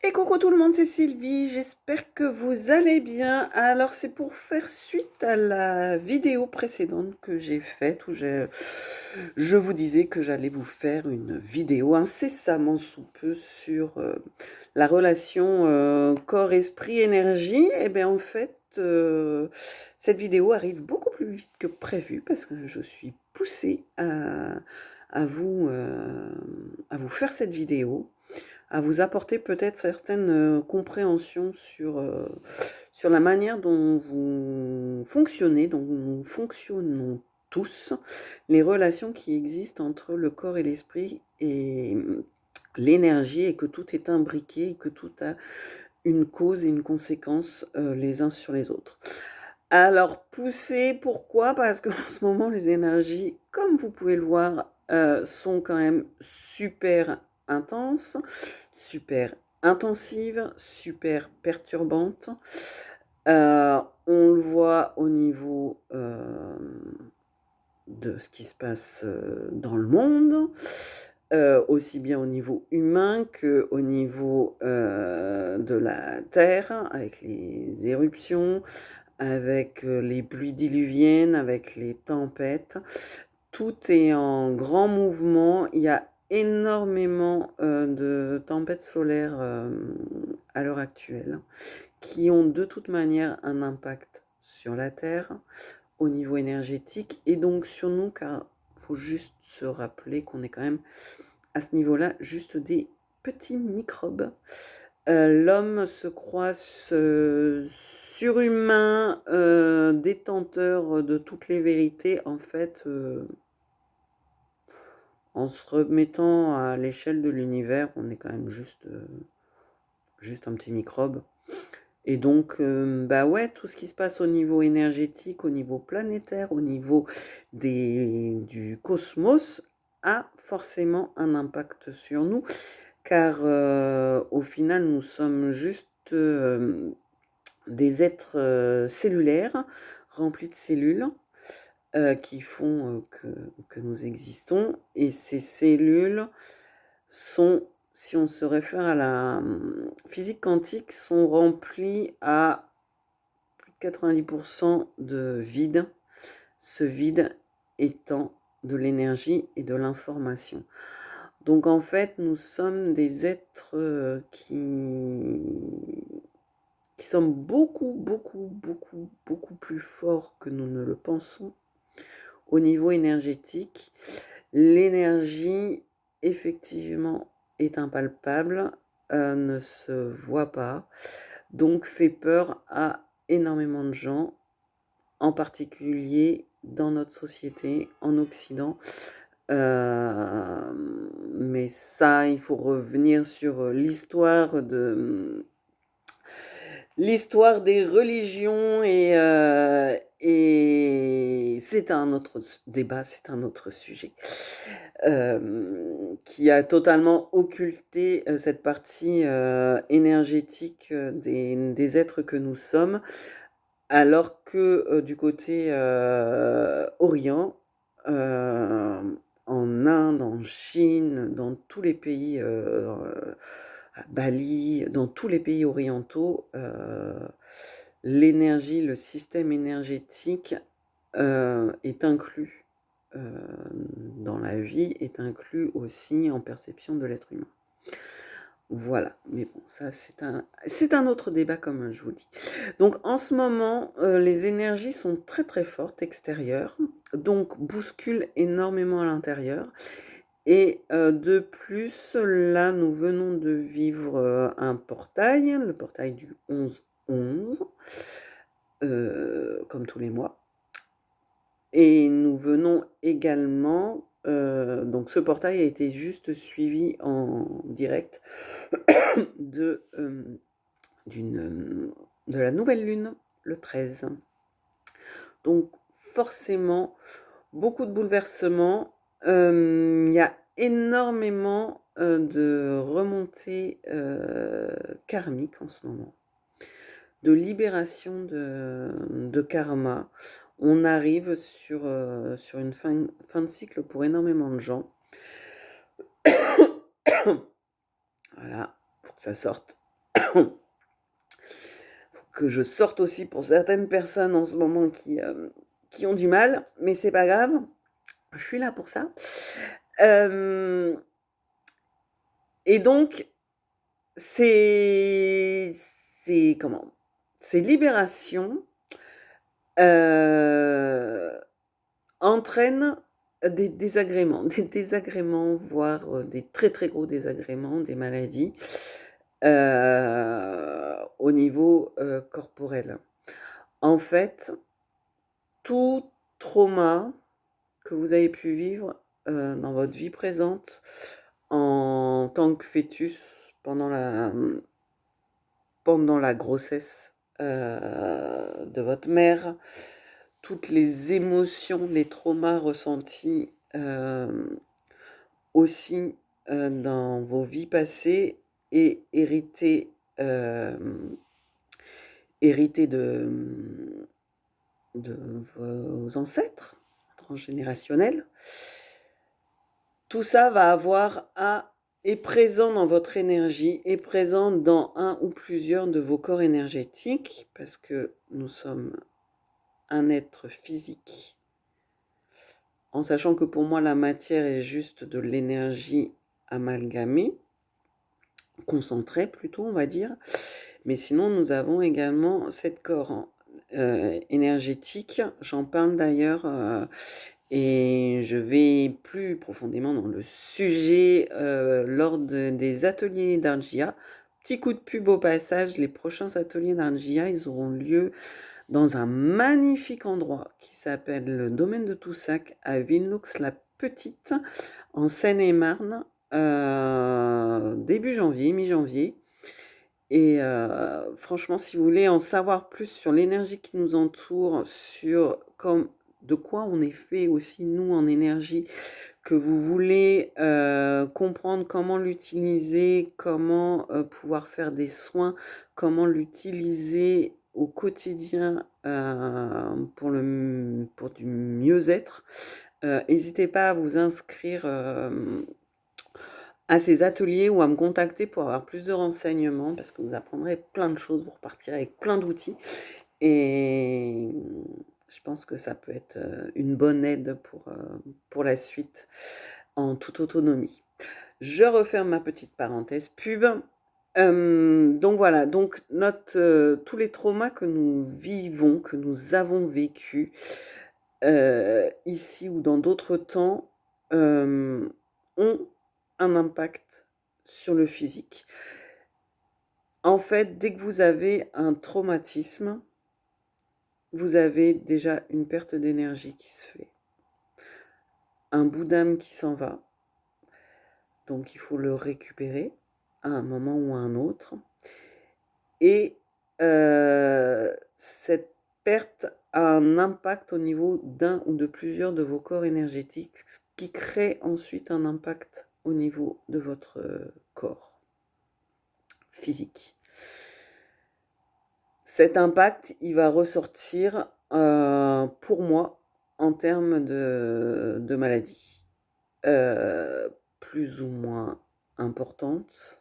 Et coucou tout le monde, c'est Sylvie, j'espère que vous allez bien. Alors c'est pour faire suite à la vidéo précédente que j'ai faite où je vous disais que j'allais vous faire une vidéo incessamment sous peu sur la relation corps, esprit, énergie. Et bien en fait, cette vidéo arrive beaucoup plus vite que prévu parce que je suis poussée à à vous faire cette vidéo, à vous apporter peut-être certaines compréhensions sur la manière dont vous fonctionnez, dont nous fonctionnons tous, les relations qui existent entre le corps et l'esprit et l'énergie, et que tout est imbriqué, et que tout a une cause et une conséquence les uns sur les autres. Alors, pousser, pourquoi? Parce qu'en ce moment, les énergies, comme vous pouvez le voir, sont quand même super intenses, super intensives, super perturbantes. On le voit au niveau de ce qui se passe dans le monde, aussi bien au niveau humain qu'au niveau de la Terre, avec les éruptions, avec les pluies diluviennes, avec les tempêtes. Tout est en grand mouvement. Il y a énormément de tempêtes solaires à l'heure actuelle qui ont de toute manière un impact sur la Terre au niveau énergétique et donc sur nous, car il faut juste se rappeler qu'on est quand même à ce niveau-là juste des petits microbes. L'homme se croit surhumain, détenteur de toutes les vérités. En fait, en se remettant à l'échelle de l'univers, on est quand même juste un petit microbe. Et donc, bah ouais, tout ce qui se passe au niveau énergétique, au niveau planétaire, au niveau du cosmos, a forcément un impact sur nous, car au final, nous sommes juste des êtres cellulaires, remplis de cellules, qui font que nous existons. Et ces cellules sont, si on se réfère à la physique quantique, sont remplies à plus de 90% de vide, ce vide étant de l'énergie et de l'information. Donc en fait, nous sommes des êtres qui sommes beaucoup plus forts que nous ne le pensons au niveau énergétique. L'énergie, effectivement, est impalpable, ne se voit pas, donc fait peur à énormément de gens, en particulier dans notre société, en Occident. Mais ça, il faut revenir sur l'histoire des religions, et c'est un autre débat, c'est un autre sujet, qui a totalement occulté cette partie énergétique des êtres que nous sommes, alors que du côté Orient, en Inde, en Chine, dans tous les pays, à Bali, dans tous les pays orientaux, l'énergie, le système énergétique est inclus dans la vie, est inclus aussi en perception de l'être humain. Voilà, mais bon, ça c'est un autre débat, comme je vous dis. Donc en ce moment, les énergies sont très très fortes extérieures, donc bousculent énormément à l'intérieur. Et de plus, là, nous venons de vivre un portail, le portail du 11-11, comme tous les mois. Et nous venons également, donc ce portail a été juste suivi en direct de la nouvelle lune, le 13. Donc forcément, beaucoup de bouleversements. Il y a énormément de remontées karmiques en ce moment, de libération de karma. On arrive sur une fin de cycle pour énormément de gens. Voilà, pour que ça sorte. que je sorte aussi pour certaines personnes en ce moment qui ont du mal, mais c'est pas grave, je suis là pour ça. Et donc, c'est comment? Ces libérations entraînent des désagréments, voire des très très gros désagréments, des maladies au niveau corporel. En fait, tout trauma que vous avez pu vivre dans votre vie présente en tant que fœtus pendant la grossesse de votre mère, toutes les émotions, les traumas ressentis aussi dans vos vies passées et hérités de vos ancêtres transgénérationnels. Tout ça va est présent dans votre énergie, est présent dans un ou plusieurs de vos corps énergétiques, parce que nous sommes un être physique, en sachant que pour moi la matière est juste de l'énergie amalgamée, concentrée plutôt on va dire, mais sinon nous avons également 7 corps énergétiques, j'en parle d'ailleurs et je vais plus profondément dans le sujet lors des ateliers d'Argia. Petit coup de pub au passage, les prochains ateliers d'Argia, ils auront lieu dans un magnifique endroit qui s'appelle le domaine de Toussac à Villenoux-la-Petite, en Seine-et-Marne, début janvier, mi-janvier. Et franchement, si vous voulez en savoir plus sur l'énergie qui nous entoure, sur de quoi on est fait aussi, nous, en énergie, que vous voulez comprendre comment l'utiliser, comment pouvoir faire des soins, comment l'utiliser au quotidien pour du mieux-être, n'hésitez pas à vous inscrire à ces ateliers ou à me contacter pour avoir plus de renseignements, parce que vous apprendrez plein de choses, vous repartirez avec plein d'outils. Et je pense que ça peut être une bonne aide pour la suite en toute autonomie. Je referme ma petite parenthèse pub. Donc voilà, donc tous les traumas que nous vivons, que nous avons vécus ici ou dans d'autres temps, ont un impact sur le physique. En fait, dès que vous avez un traumatisme, vous avez déjà une perte d'énergie qui se fait. Un bout d'âme qui s'en va. Donc il faut le récupérer à un moment ou à un autre. Et cette perte a un impact au niveau d'un ou de plusieurs de vos corps énergétiques, ce qui crée ensuite un impact au niveau de votre corps physique. Cet impact, il va ressortir pour moi en termes de maladies plus ou moins importantes.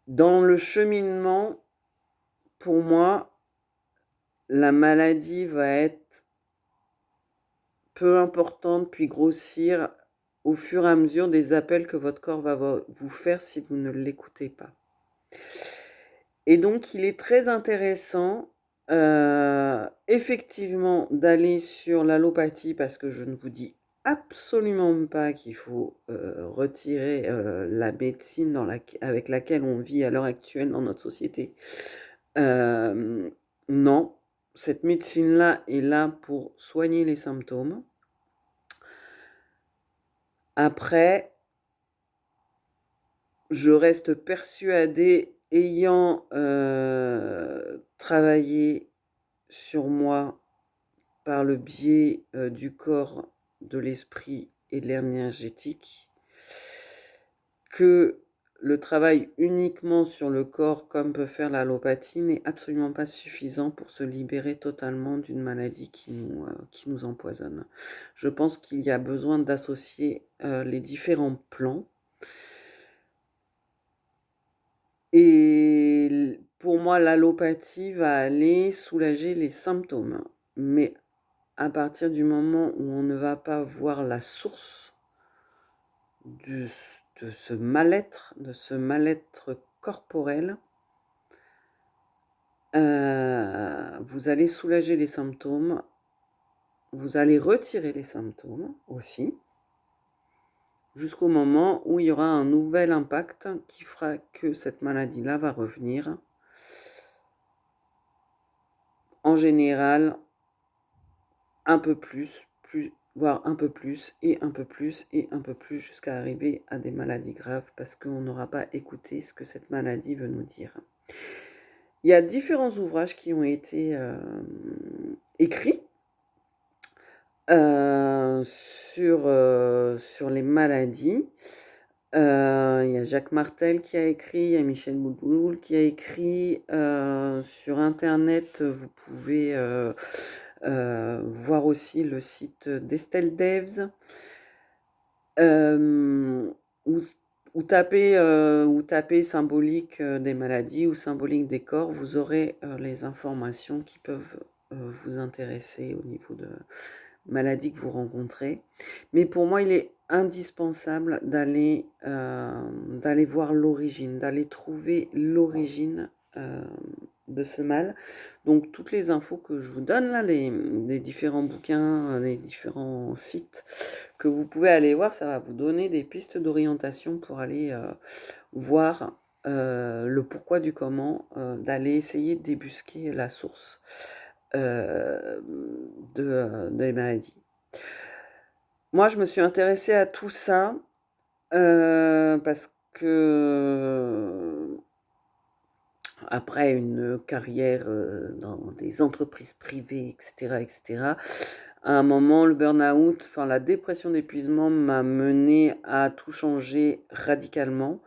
Dans le cheminement, pour moi, la maladie va être peu importante, puis grossir au fur et à mesure des appels que votre corps va vous faire si vous ne l'écoutez pas. Et donc, il est très intéressant, effectivement, d'aller sur l'allopathie, parce que je ne vous dis absolument pas qu'il faut retirer la médecine avec laquelle on vit à l'heure actuelle dans notre société. Non, cette médecine-là est là pour soigner les symptômes. Après, je reste persuadée, ayant travaillé sur moi par le biais du corps, de l'esprit et de l'énergétique, que le travail uniquement sur le corps, comme peut faire l'allopathie, n'est absolument pas suffisant pour se libérer totalement d'une maladie qui nous empoisonne. Je pense qu'il y a besoin d'associer les différents plans. Et pour moi, l'allopathie va aller soulager les symptômes. Mais à partir du moment où on ne va pas voir la source de, de ce mal-être corporel, vous allez soulager les symptômes, vous allez retirer les symptômes aussi, jusqu'au moment où il y aura un nouvel impact qui fera que cette maladie-là va revenir. En général, un peu plus, voire un peu plus, et un peu plus, et un peu plus, jusqu'à arriver à des maladies graves, parce qu'on n'aura pas écouté ce que cette maladie veut nous dire. Il y a différents ouvrages qui ont été écrits sur les maladies. Il y a Jacques Martel qui a écrit, il y a Michel Boulboul qui a écrit. Sur Internet, vous pouvez voir aussi le site d'Estelle Devs. Ou, ou tapez symbolique des maladies ou symbolique des corps, vous aurez les informations qui peuvent vous intéresser au niveau de maladies que vous rencontrez. Mais pour moi, il est indispensable d'aller voir l'origine, d'aller trouver l'origine de ce mal. Donc toutes les infos que je vous donne là, les différents bouquins, les différents sites que vous pouvez aller voir, ça va vous donner des pistes d'orientation pour aller voir le pourquoi du comment, d'aller essayer de débusquer la source des maladies. Moi, je me suis intéressée à tout ça parce que après une carrière dans des entreprises privées, etc., à un moment, le burn-out, enfin la dépression d'épuisement m'a mené à tout changer radicalement.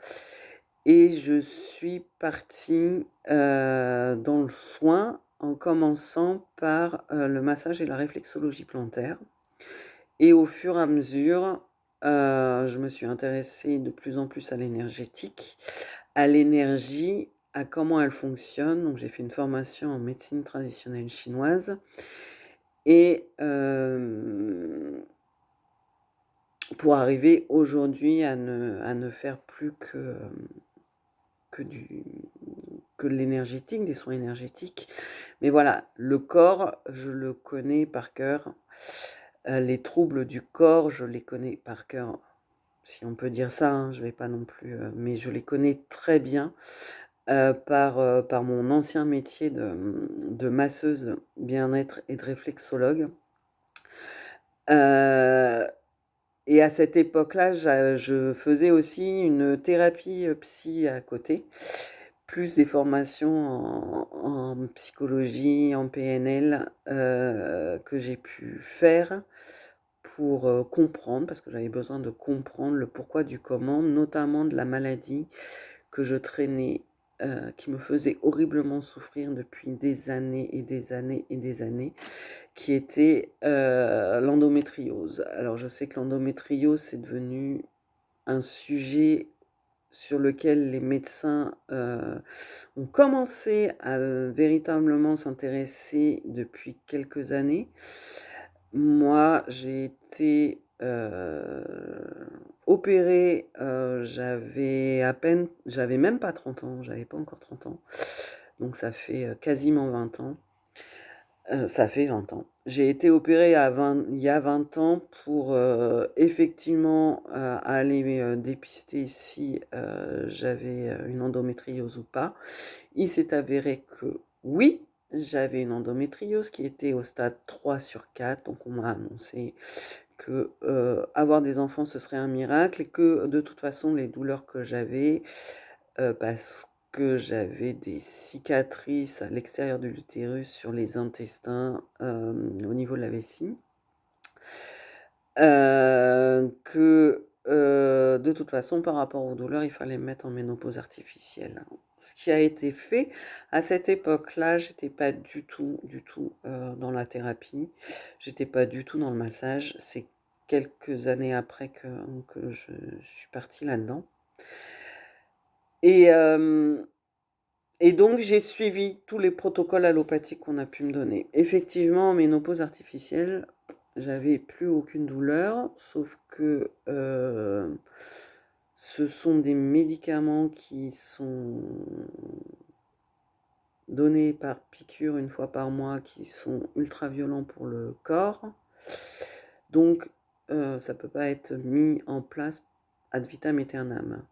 Et je suis partie dans le soin en commençant par le massage et la réflexologie plantaire. Et au fur et à mesure, je me suis intéressée de plus en plus à l'énergétique, à l'énergie, à comment elle fonctionne. Donc j'ai fait une formation en médecine traditionnelle chinoise. Et pour arriver aujourd'hui à ne faire plus que de l'énergétique, des soins énergétiques. Mais voilà, le corps, je le connais par cœur. Les troubles du corps, je les connais par cœur, si on peut dire ça, hein, je ne vais pas non plus, mais je les connais très bien par mon ancien métier de masseuse bien-être et de réflexologue. Et à cette époque-là, je faisais aussi une thérapie psy à côté, plus des formations en psychologie, en PNL, que j'ai pu faire pour comprendre, parce que j'avais besoin de comprendre le pourquoi du comment, notamment de la maladie que je traînais, qui me faisait horriblement souffrir depuis des années et des années et des années, qui était l'endométriose. Alors je sais que l'endométriose, c'est devenu un sujet sur lequel les médecins ont commencé à véritablement s'intéresser depuis quelques années. Moi, j'ai été opérée, j'avais même pas 30 ans, j'avais pas encore 30 ans, donc ça fait quasiment 20 ans. Ça fait 20 ans. J'ai été opérée il y a 20 ans pour effectivement aller dépister si j'avais une endométriose ou pas. Il s'est avéré que oui, j'avais une endométriose qui était au stade 3/4, donc on m'a annoncé que avoir des enfants ce serait un miracle et que de toute façon les douleurs que j'avais, parce que j'avais des cicatrices à l'extérieur de l'utérus sur les intestins, au niveau de la vessie, que de toute façon par rapport aux douleurs, il fallait me mettre en ménopause artificielle. Ce qui a été fait à cette époque-là, j'étais pas du tout, dans la thérapie, j'étais pas du tout dans le massage. C'est quelques années après que je suis partie là-dedans. Et Et donc, j'ai suivi tous les protocoles allopathiques qu'on a pu me donner. Effectivement, en ménopause artificielle, j'avais plus aucune douleur, sauf que ce sont des médicaments qui sont donnés par piqûre une fois par mois, qui sont ultra violents pour le corps. Donc, ça peut pas être mis en place ad vitam aeternam.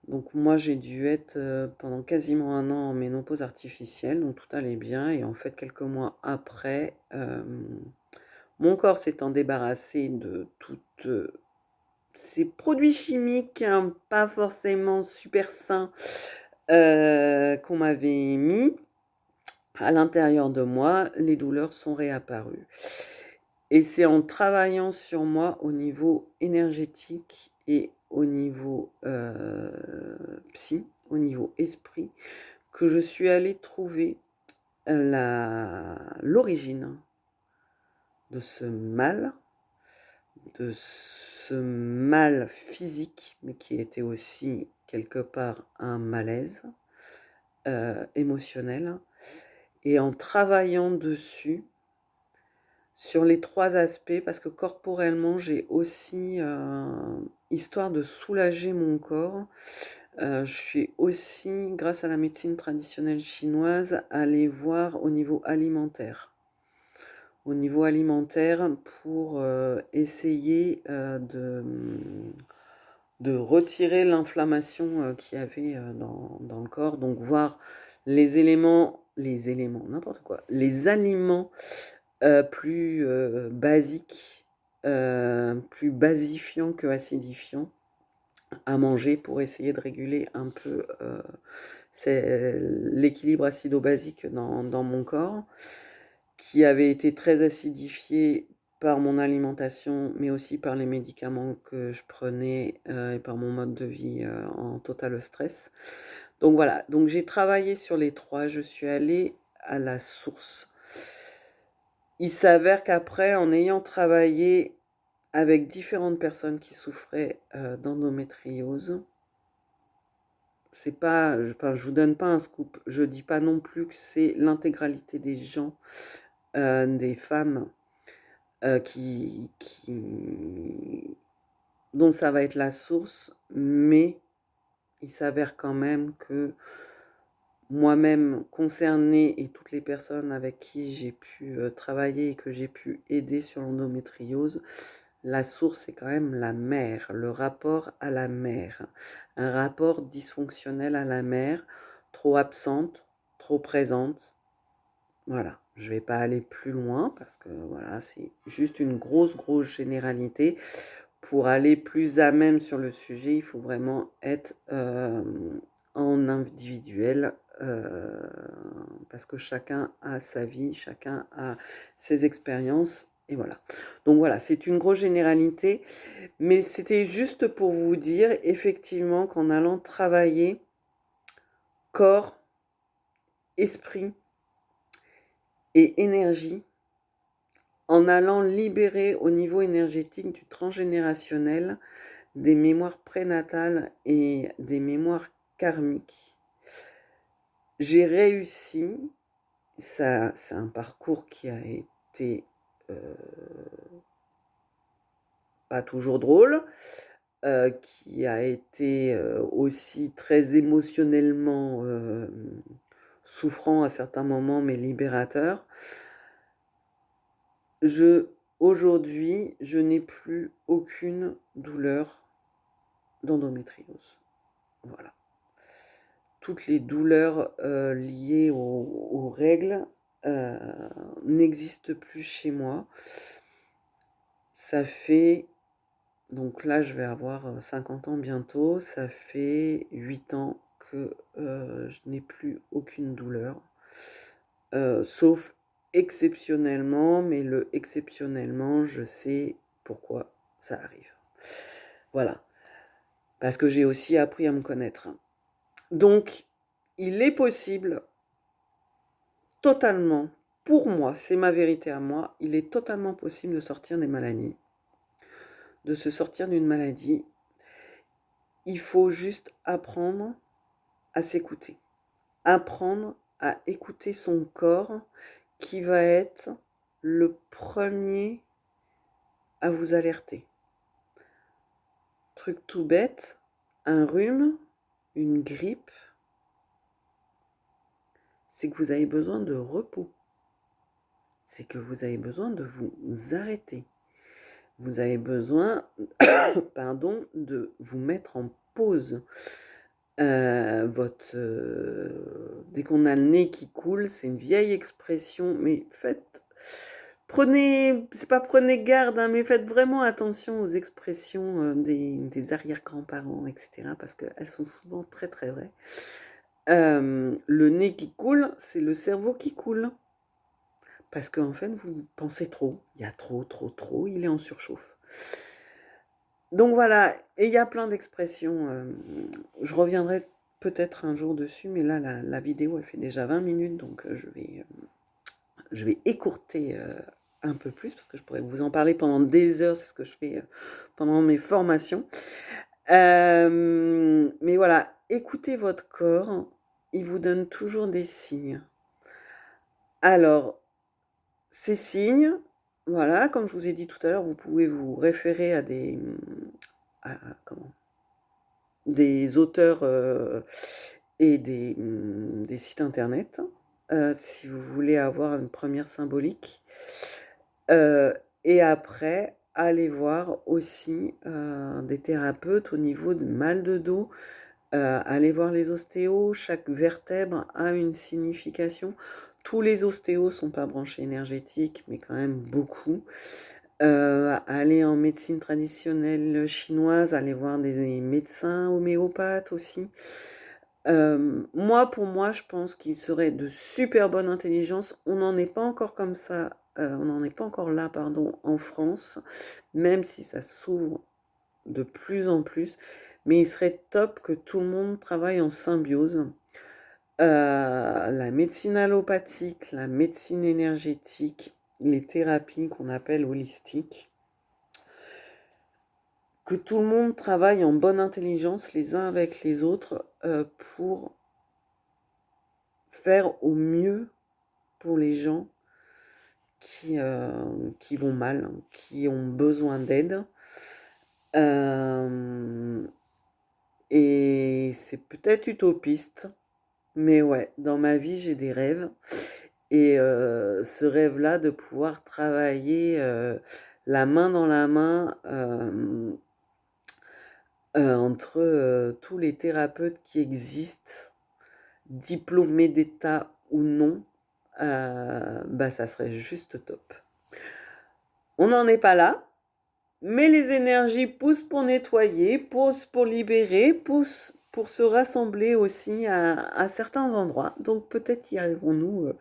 Donc moi j'ai dû être pendant quasiment un an en ménopause artificielle, donc tout allait bien. Et en fait quelques mois après, mon corps s'étant débarrassé de toutes ces produits chimiques pas forcément super sains qu'on m'avait mis à l'intérieur de moi, les douleurs sont réapparues. Et c'est en travaillant sur moi au niveau énergétique et au niveau psy, au niveau esprit, que je suis allée trouver l'origine de ce mal physique, mais qui était aussi quelque part un malaise émotionnel. Et en travaillant dessus, sur les 3 aspects, parce que corporellement, j'ai aussi, histoire de soulager mon corps, je suis aussi, grâce à la médecine traditionnelle chinoise, allée voir au niveau alimentaire. Au niveau alimentaire pour, essayer, de retirer l'inflammation, qu'il y avait, dans le corps. Donc voir les éléments, n'importe quoi, les aliments plus basique, plus basifiant que acidifiant à manger pour essayer de réguler un peu l'équilibre acido-basique dans mon corps, qui avait été très acidifié par mon alimentation, mais aussi par les médicaments que je prenais et par mon mode de vie en total stress. Donc voilà, donc j'ai travaillé sur les 3, je suis allée à la source. Il s'avère qu'après, en ayant travaillé avec différentes personnes qui souffraient d'endométriose, c'est pas, enfin, je vous donne pas un scoop, je dis pas non plus que c'est l'intégralité des gens, des femmes dont ça va être la source, mais il s'avère quand même que moi-même concernée et toutes les personnes avec qui j'ai pu travailler et que j'ai pu aider sur l'endométriose, la source est quand même la mère, le rapport à la mère. Un rapport dysfonctionnel à la mère, trop absente, trop présente. Voilà, je ne vais pas aller plus loin parce que voilà, c'est juste une grosse généralité. Pour aller plus à même sur le sujet, il faut vraiment être en individuel parce que chacun a sa vie, chacun a ses expériences et voilà. Donc voilà, c'est une grosse généralité, mais c'était juste pour vous dire effectivement qu'en allant travailler corps, esprit et énergie, en allant libérer au niveau énergétique du transgénérationnel des mémoires prénatales et des mémoires karmiques, j'ai réussi. Ça, c'est un parcours qui a été pas toujours drôle, qui a été aussi très émotionnellement souffrant à certains moments, mais libérateur. Aujourd'hui, je n'ai plus aucune douleur d'endométriose. Voilà. Toutes les douleurs liées aux règles n'existent plus chez moi. Ça fait, donc là je vais avoir 50 ans bientôt, ça fait 8 ans que je n'ai plus aucune douleur, sauf exceptionnellement, mais le exceptionnellement, je sais pourquoi ça arrive. Voilà, parce que j'ai aussi appris à me connaître. Donc, il est possible, totalement, pour moi, c'est ma vérité à moi, il est totalement possible de sortir des maladies, de se sortir d'une maladie. Il faut juste apprendre à s'écouter. apprendre à écouter son corps qui va être le premier à vous alerter. Truc tout bête, un rhume, une grippe, c'est que vous avez besoin de repos. C'est que vous avez besoin de vous arrêter. Vous avez besoin, pardon, de vous mettre en pause. Dès qu'on a le nez qui coule, c'est une vieille expression, mais c'est pas prenez garde, hein, mais faites vraiment attention aux expressions des arrière-grands-parents, etc., parce qu'elles sont souvent très très vraies. Le nez qui coule, c'est le cerveau qui coule. Parce qu'en fait, vous pensez trop. Il y a trop, il est en surchauffe. Donc voilà, et il y a plein d'expressions. Je reviendrai peut-être un jour dessus, mais là, la vidéo, elle fait déjà 20 minutes, donc je vais écourter un peu plus, parce que je pourrais vous en parler pendant des heures, c'est ce que je fais pendant mes formations. Mais voilà, écoutez votre corps, il vous donne toujours des signes. Alors, ces signes, voilà, comme je vous ai dit tout à l'heure, vous pouvez vous référer à des auteurs et des sites internet, si vous voulez avoir une première symbolique. Et après, allez voir aussi des thérapeutes au niveau de mal de dos. Allez voir les ostéos, chaque vertèbre a une signification. Tous les ostéos ne sont pas branchés énergétiques, mais quand même beaucoup. Allez en médecine traditionnelle chinoise, allez voir des médecins homéopathes aussi. Pour moi, je pense qu'il serait de super bonne intelligence. On n'en est pas encore comme ça, on n'en est pas encore là, pardon, en France, même si ça s'ouvre de plus en plus. Mais il serait top que tout le monde travaille en symbiose. La médecine allopathique, la médecine énergétique, les thérapies qu'on appelle holistiques. Que tout le monde travaille en bonne intelligence les uns avec les autres pour faire au mieux pour les gens qui vont mal, qui ont besoin d'aide. Et c'est peut-être utopiste, mais ouais, dans ma vie, j'ai des rêves. Et ce rêve-là de pouvoir travailler la main dans la main entre tous les thérapeutes qui existent, diplômés d'État ou non, ça serait juste top. On n'en est pas là, mais les énergies poussent pour nettoyer, poussent pour libérer, poussent pour se rassembler aussi à certains endroits. Donc peut-être y arriverons-nous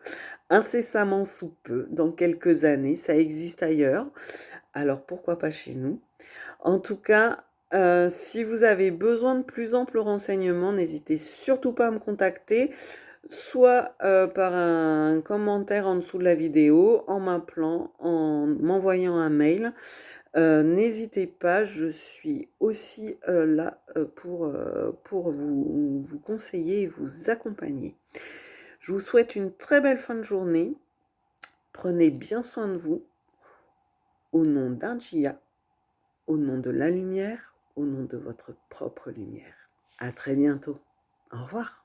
incessamment sous peu, dans quelques années. Ça existe ailleurs, alors pourquoi pas chez nous? En tout cas, si vous avez besoin de plus amples renseignements, n'hésitez surtout pas à me contacter, soit par un commentaire en dessous de la vidéo, en m'appelant, en m'envoyant un mail. N'hésitez pas, je suis aussi là pour vous conseiller et vous accompagner. Je vous souhaite une très belle fin de journée. Prenez bien soin de vous. Au nom d'Anjia, au nom de la lumière, au nom de votre propre lumière. À très bientôt. Au revoir.